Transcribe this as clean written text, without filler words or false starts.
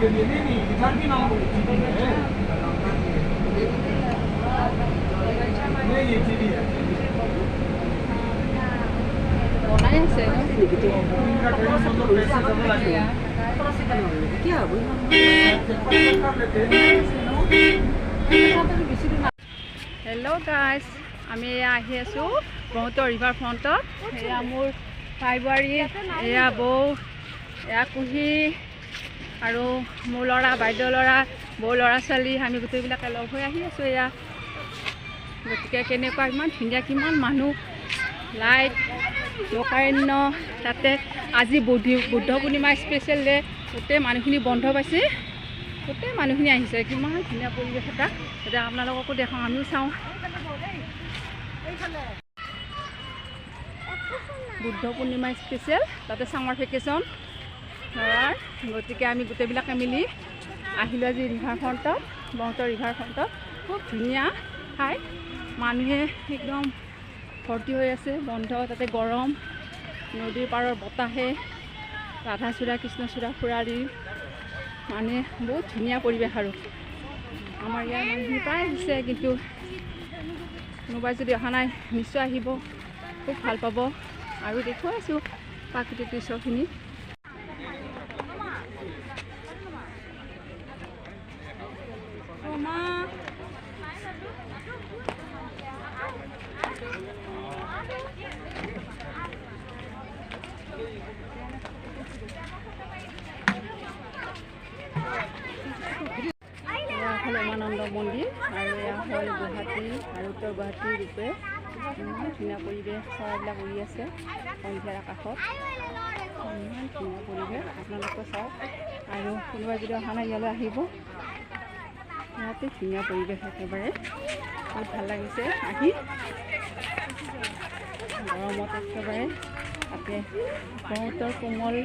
Hello guys, আমি আহি আছো ব্ৰহ্মপুত্ৰ ৰিভাৰ ফ্ৰণ্টত। এয়া মোৰ ভাই-বোৱাৰী, এয়া বৌ, এয়া কুহি আৰু মোৰ ল'ৰা, বাইদেউ ল'ৰা, বৌ ল'ৰা-ছোৱালী, আমি গোটেইবিলাকে লগ হৈ আহি আছো। এয়া গতিকে কেনেকুৱা ইমান ধুনীয়া, কিমান মানুহ, লাইট, লোকাৰণ্য, তাতে আজি বুদ্ধ পূৰ্ণিমা স্পেচিয়েল ডে, গোটেই মানুহখিনি বন্ধ পাইছে, গোটেই মানুহখিনি আহিছে। কিমান ধুনীয়া পৰিৱেশ এটা, এতিয়া আপোনালোককো দেখাওঁ, আমিও চাওঁ। বুদ্ধ পূৰ্ণিমা স্পেচিয়েল, তাতে ছামাৰ ভেকেশ্যন ল'ৰাৰ, গতিকে আমি গোটেইবিলাকে মিলি আহিলোঁ আজি ৰিভাৰ ফ্ৰণ্টত, ব্ৰহ্মপুত্ৰ ৰিভাৰ ফ্ৰণ্টত। খুব ধুনীয়া ঠাই, মানুহে একদম ভৰ্তি হৈ আছে, বন্ধ, তাতে গৰম, নদীৰ পাৰৰ বতাহে, ৰাধাচূড়া, কৃষ্ণচূড়া ফুৰাৰি, মানে বহুত ধুনীয়া পৰিৱেশ। আৰু আমাৰ ইয়াৰ মানুহখিনি প্ৰায় আহিছে, কিন্তু কোনোবাই যদি অহা নাই নিশ্চয় আহিব, খুব ভাল পাব। আৰু দেখুৱাই আছোঁ প্ৰাকৃতিক দৃশ্যখিনি। উমানন্দ মন্দিৰ, আৰু এয়া হ'ল গুৱাহাটী আৰু উত্তৰ গুৱাহাটীৰ ৰূপে ইমান ধুনীয়া পৰিৱেশ, চৰাইবিলাক উৰি আছে সন্ধিয়াৰ আকাশত, ইমান ধুনীয়া পৰিৱেশ, আপোনালোকে চাওক। আৰু কোনোবাই যদি অহা নাই ইয়ালৈ আহিব, ইয়াতে ধুনীয়া পৰিৱেশ, একেবাৰে বহুত ভাল লাগিছে আহি, গৰমত একেবাৰে তাতে ব্ৰহ্মপুত্ৰৰ কোমল